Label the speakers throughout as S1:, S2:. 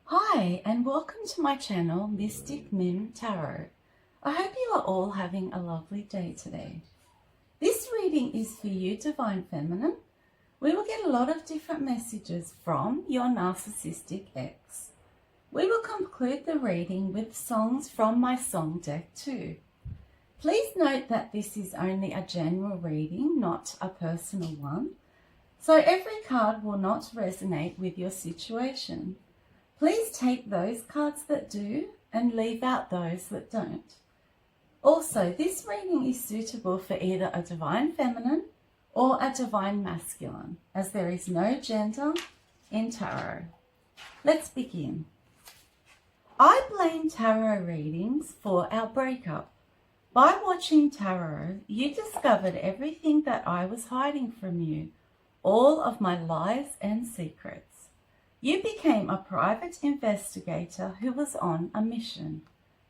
S1: Hi and welcome to my channel, Mystic Mim Tarot. I hope you are all having a lovely day today. This reading is for you, Divine Feminine. We will get a lot of different messages from your narcissistic ex. We will conclude the reading with songs from my song deck too. Please note that this is only a general reading, not a personal one. So every card will not resonate with your situation. Please take those cards that do and leave out those that don't. Also, this reading is suitable for either a Divine Feminine or a Divine Masculine, as there is no gender in tarot. Let's begin. I blame tarot readings for our breakup. By watching tarot, you discovered everything that I was hiding from you, all of my lies and secrets. You became a private investigator who was on a mission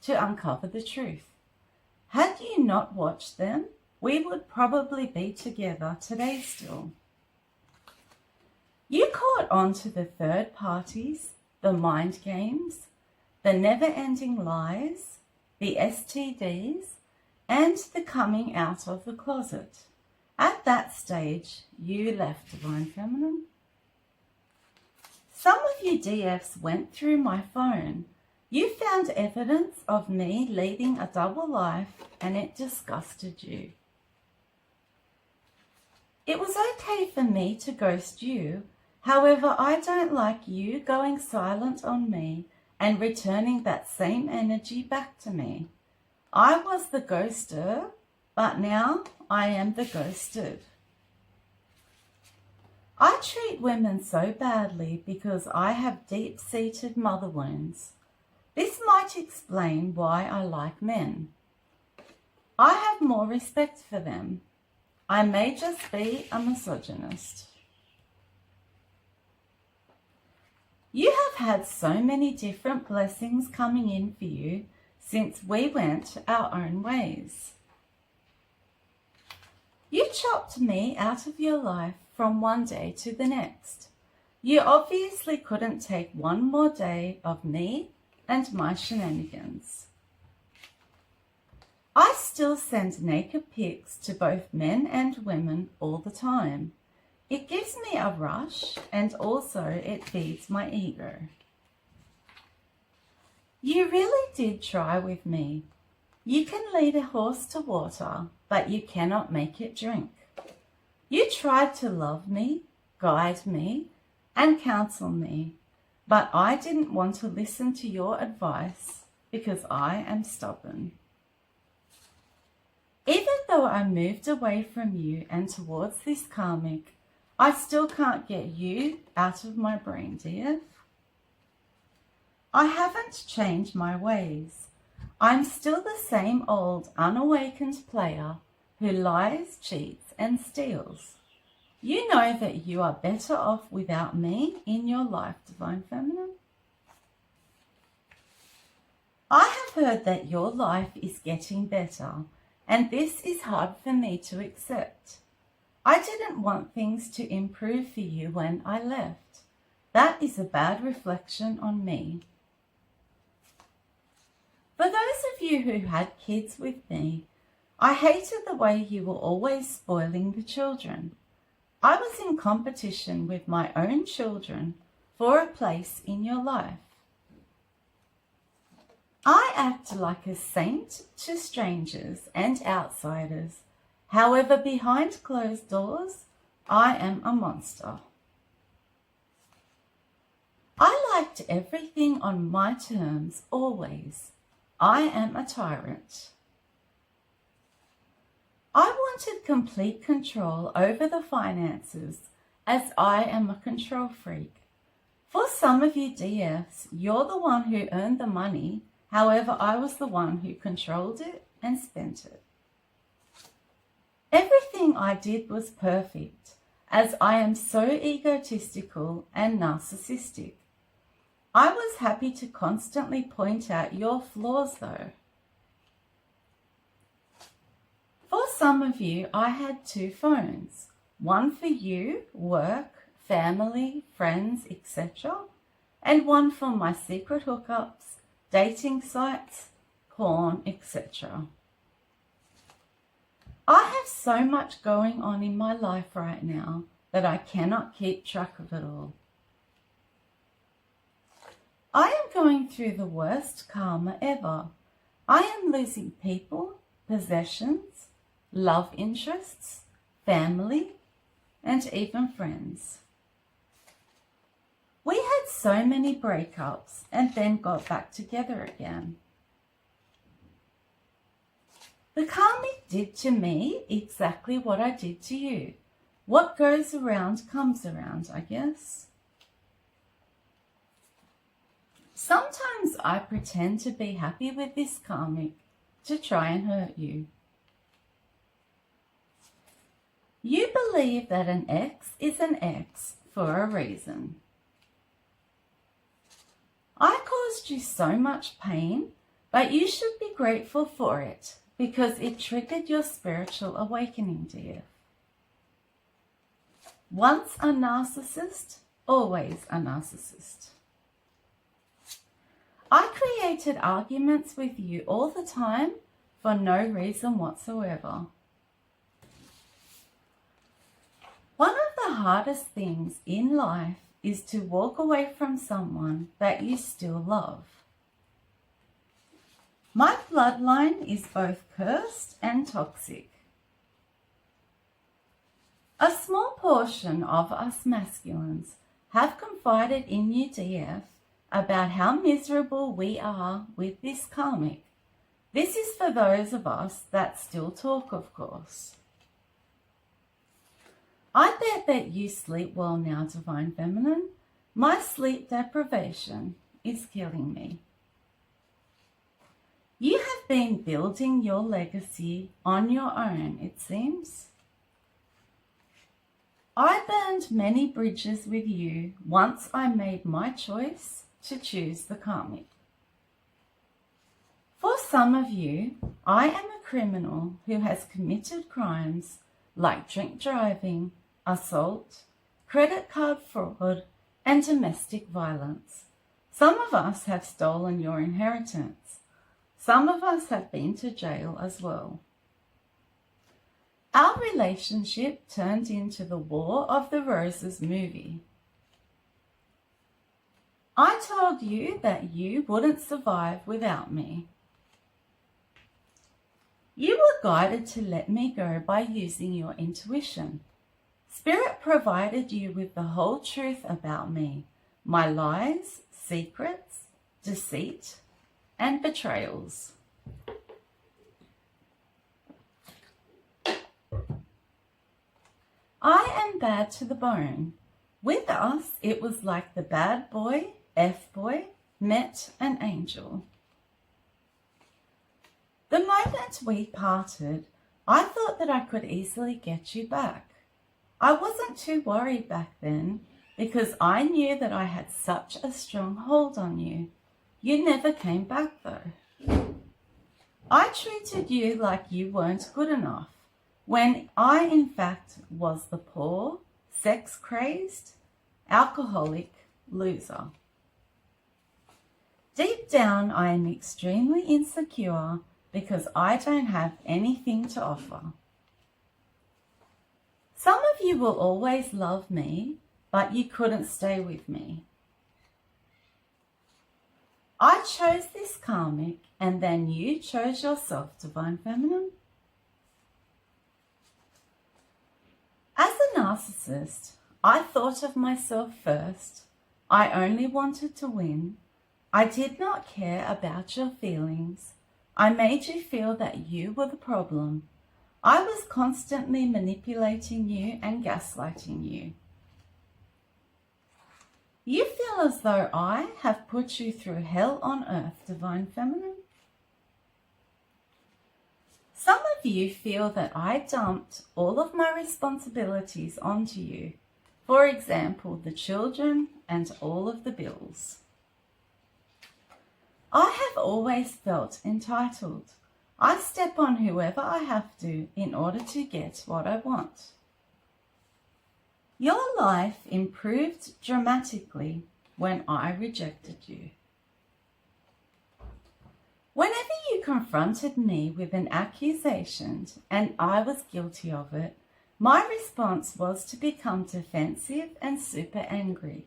S1: to uncover the truth. Had you not watched them, we would probably be together today still. You caught on to the third parties, the mind games, the never-ending lies, the STDs, and the coming out of the closet. At that stage, you left, Divine Feminine. Some of you DFs went through my phone. You found evidence of me leading a double life and it disgusted you. It was okay for me to ghost you. However, I don't like you going silent on me and returning that same energy back to me. I was the ghoster, but now I am the ghosted. I treat women so badly because I have deep-seated mother wounds. This might explain why I like men. I have more respect for them. I may just be a misogynist. You have had so many different blessings coming in for you since we went our own ways. You chopped me out of your life from one day to the next. You obviously couldn't take one more day of me and my shenanigans. I still send naked pics to both men and women all the time. It gives me a rush and also it feeds my ego. You really did try with me. You can lead a horse to water, but you cannot make it drink. You tried to love me, guide me, and counsel me, but I didn't want to listen to your advice because I am stubborn. Even though I moved away from you and towards this karmic, I still can't get you out of my brain, dear. I haven't changed my ways. I'm still the same old unawakened player who lies, cheats, and steals. You know that you are better off without me in your life, Divine Feminine. I have heard that your life is getting better, and this is hard for me to accept. I didn't want things to improve for you when I left. That is a bad reflection on me. For those of you who had kids with me, I hated the way you were always spoiling the children. I was in competition with my own children for a place in your life. I act like a saint to strangers and outsiders. However, behind closed doors, I am a monster. I liked everything on my terms always. I am a tyrant. I wanted complete control over the finances as I am a control freak. For some of you DFs, you're the one who earned the money. However, I was the one who controlled it and spent it. Everything I did was perfect, as I am so egotistical and narcissistic. I was happy to constantly point out your flaws though. For some of you, I had 2 phones, one for you, work, family, friends, etc., and one for my secret hookups, dating sites, porn, etc. I have so much going on in my life right now that I cannot keep track of it all. I am going through the worst karma ever. I am losing people, possessions, love interests, family, and even friends. We had so many breakups and then got back together again. The karmic did to me exactly what I did to you. What goes around comes around, I guess. Sometimes I pretend to be happy with this karmic to try and hurt you. You believe that an ex is an ex for a reason. I caused you so much pain, but you should be grateful for it because it triggered your spiritual awakening, dear. Once a narcissist, always a narcissist. I created arguments with you all the time for no reason whatsoever. One of the hardest things in life is to walk away from someone that you still love. My bloodline is both cursed and toxic. A small portion of us masculines have confided in you, DF, about how miserable we are with this karmic. This is for those of us that still talk, of course. I bet that you sleep well now, Divine Feminine. My sleep deprivation is killing me. You have been building your legacy on your own, it seems. I burned many bridges with you once I made my choice to choose the karmic. For some of you, I am a criminal who has committed crimes like drink driving, assault, credit card fraud, and domestic violence. Some of us have stolen your inheritance. Some of us have been to jail as well. Our relationship turned into the War of the Roses movie. I told you that you wouldn't survive without me. You were guided to let me go by using your intuition. Spirit provided you with the whole truth about me, my lies, secrets, deceit, and betrayals. I am bad to the bone. With us, it was like the bad boy, F-boy, met an angel. The moment we parted, I thought that I could easily get you back. I wasn't too worried back then because I knew that I had such a strong hold on you. You never came back though. I treated you like you weren't good enough, when I in fact was the poor, sex-crazed, alcoholic loser. Deep down, I am extremely insecure because I don't have anything to offer. Some of you will always love me, but you couldn't stay with me. I chose this karmic, and then you chose yourself, Divine Feminine. As a narcissist, I thought of myself first. I only wanted to win. I did not care about your feelings. I made you feel that you were the problem. I was constantly manipulating you and gaslighting you. You feel as though I have put you through hell on earth, Divine Feminine. Some of you feel that I dumped all of my responsibilities onto you. For example, the children and all of the bills. I have always felt entitled. I step on whoever I have to in order to get what I want. Your life improved dramatically when I rejected you. Whenever you confronted me with an accusation and I was guilty of it, my response was to become defensive and super angry.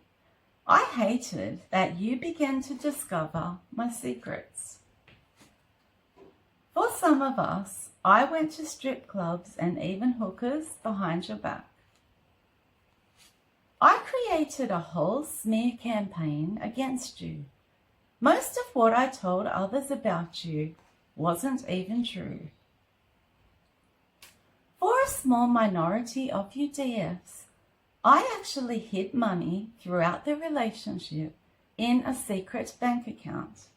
S1: I hated that you began to discover my secrets. For some of us, I went to strip clubs and even hookers behind your back. I created a whole smear campaign against you. Most of what I told others about you wasn't even true. For a small minority of you DFs, I actually hid money throughout the relationship in a secret bank account.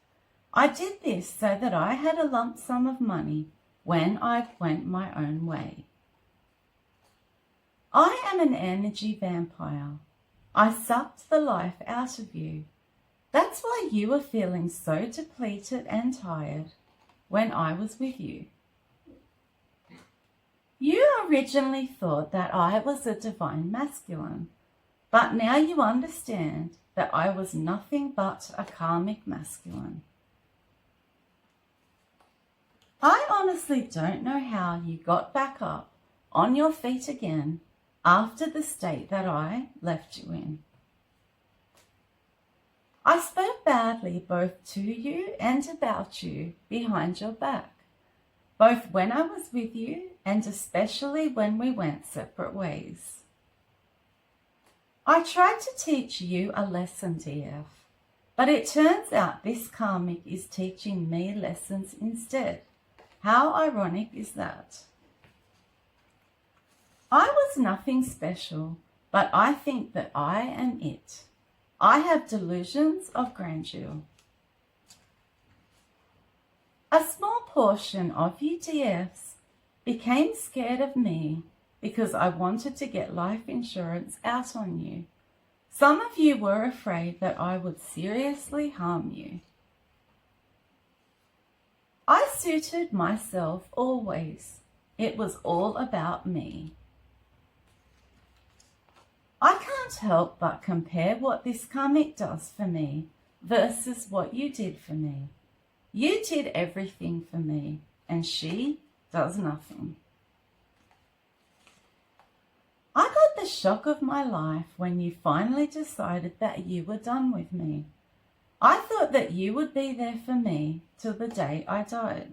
S1: I did this so that I had a lump sum of money when I went my own way. I am an energy vampire. I sucked the life out of you. That's why you were feeling so depleted and tired when I was with you. You originally thought that I was a divine masculine, but now you understand that I was nothing but a karmic masculine. I honestly don't know how you got back up on your feet again after the state that I left you in. I spoke badly both to you and about you behind your back, both when I was with you and especially when we went separate ways. I tried to teach you a lesson, DF, but it turns out this karmic is teaching me lessons instead. How ironic is that? I was nothing special, but I think that I am it. I have delusions of grandeur. A small portion of you DFs became scared of me because I wanted to get life insurance out on you. Some of you were afraid that I would seriously harm you. I suited myself always. It was all about me. I can't help but compare what this karmic does for me versus what you did for me. You did everything for me, and she does nothing. I got the shock of my life when you finally decided that you were done with me. I thought that you would be there for me till the day I died.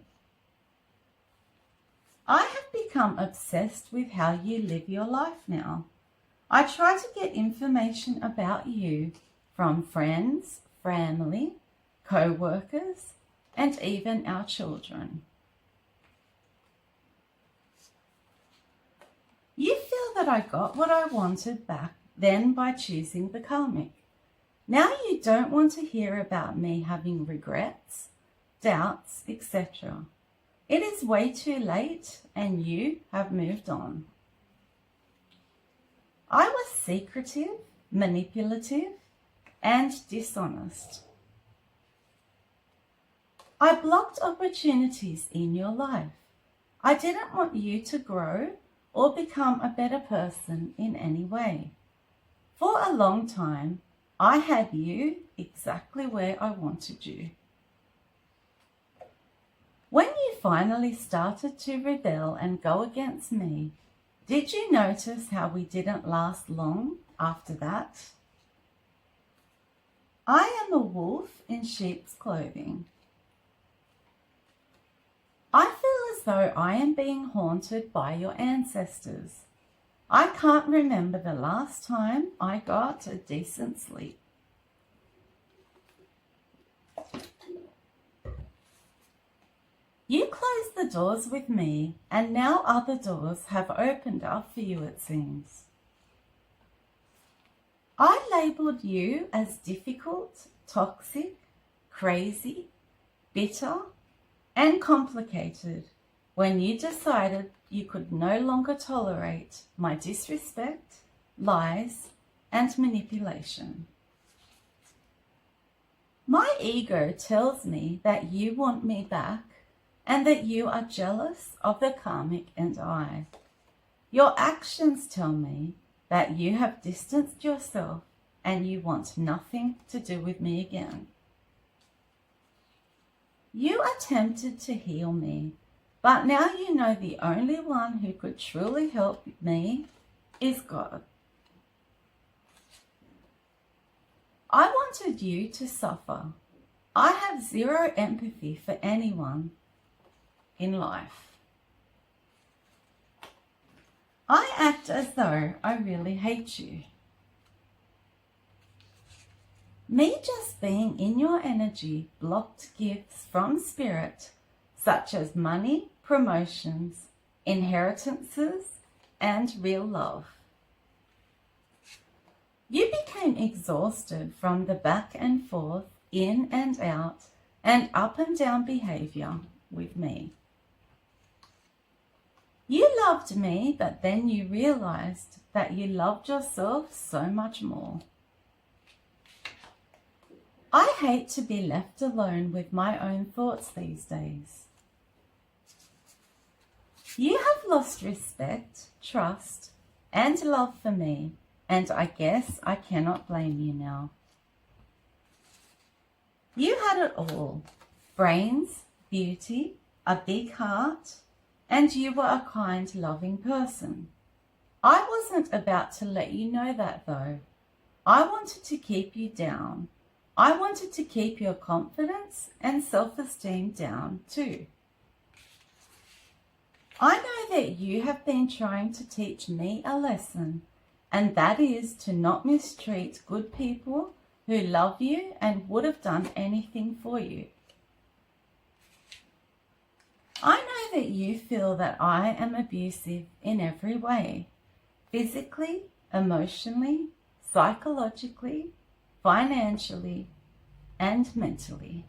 S1: I have become obsessed with how you live your life now. I try to get information about you from friends, family, co-workers, and even our children. You feel that I got what I wanted back then by choosing the karmic. Now you don't want to hear about me having regrets, doubts, etc. It is way too late and you have moved on. I was secretive, manipulative, and dishonest. I blocked opportunities in your life. I didn't want you to grow or become a better person in any way. For a long time, I had you exactly where I wanted you. When you finally started to rebel and go against me, did you notice how we didn't last long after that? I am a wolf in sheep's clothing. I feel as though I am being haunted by your ancestors. I can't remember the last time I got a decent sleep. You closed the doors with me, and now other doors have opened up for you, it seems. I labelled you as difficult, toxic, crazy, bitter, and complicated when you decided you could no longer tolerate my disrespect, lies, and manipulation. My ego tells me that you want me back and that you are jealous of the karmic and I. Your actions tell me that you have distanced yourself and you want nothing to do with me again. You attempted to heal me, but now you know the only one who could truly help me is God. I wanted you to suffer. I have zero empathy for anyone in life. I act as though I really hate you. Me just being in your energy blocked gifts from spirit, such as money, promotions, inheritances, and real love. You became exhausted from the back and forth, in and out, and up and down behavior with me. You loved me, but then you realized that you loved yourself so much more. I hate to be left alone with my own thoughts these days. You have lost respect, trust, and love for me, and I guess I cannot blame you now. You had it all: brains, beauty, a big heart, and you were a kind, loving person. I wasn't about to let you know that though. I wanted to keep you down. I wanted to keep your confidence and self-esteem down too. I know that you have been trying to teach me a lesson, and that is to not mistreat good people who love you and would have done anything for you. I know that you feel that I am abusive in every way: physically, emotionally, psychologically, financially, and mentally.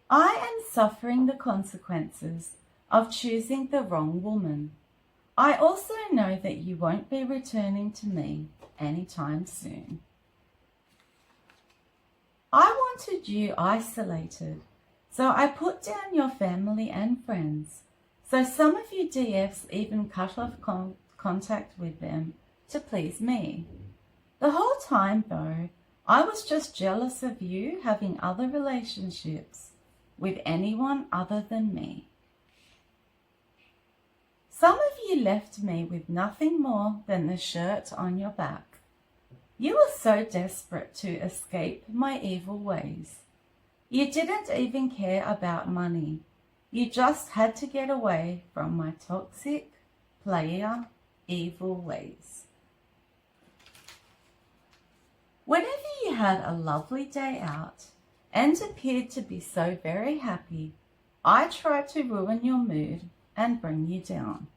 S1: I am suffering the consequences of choosing the wrong woman. I also know that you won't be returning to me anytime soon. I wanted you isolated, so I put down your family and friends. So some of you DFs even cut off contact with them to please me. The whole time though, I was just jealous of you having other relationships with anyone other than me. Some of you left me with nothing more than the shirt on your back. You were so desperate to escape my evil ways. You didn't even care about money. You just had to get away from my toxic, player, evil ways. Whenever you had a lovely day out and appeared to be so very happy, I tried to ruin your mood and bring you down.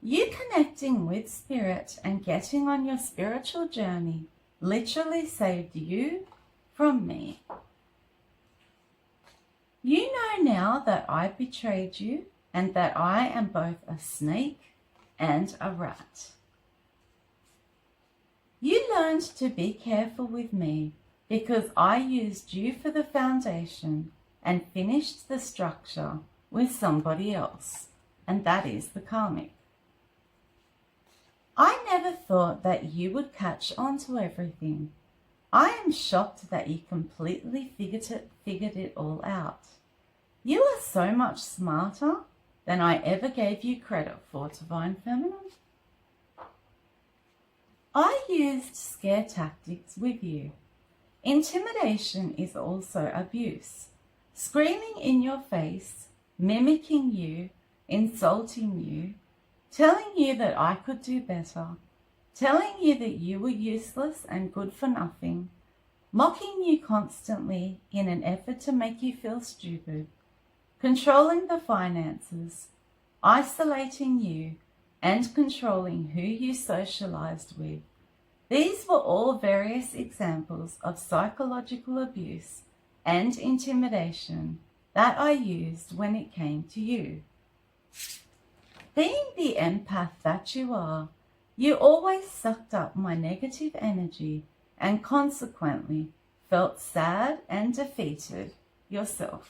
S1: You connecting with spirit and getting on your spiritual journey literally saved you from me. You know now that I betrayed you and that I am both a snake and a rat. You learned to be careful with me because I used you for the foundation and finished the structure with somebody else, and that is the karmic. I never thought that you would catch on to everything. I am shocked that you completely figured it all out. You are so much smarter than I ever gave you credit for, Divine Feminine. I used scare tactics with you. Intimidation is also abuse. Screaming in your face, mimicking you, insulting you, telling you that I could do better, telling you that you were useless and good for nothing, mocking you constantly in an effort to make you feel stupid, controlling the finances, isolating you, and controlling who you socialized with. These were all various examples of psychological abuse and intimidation that I used when it came to you. Being the empath that you are, you always sucked up my negative energy and consequently felt sad and defeated yourself.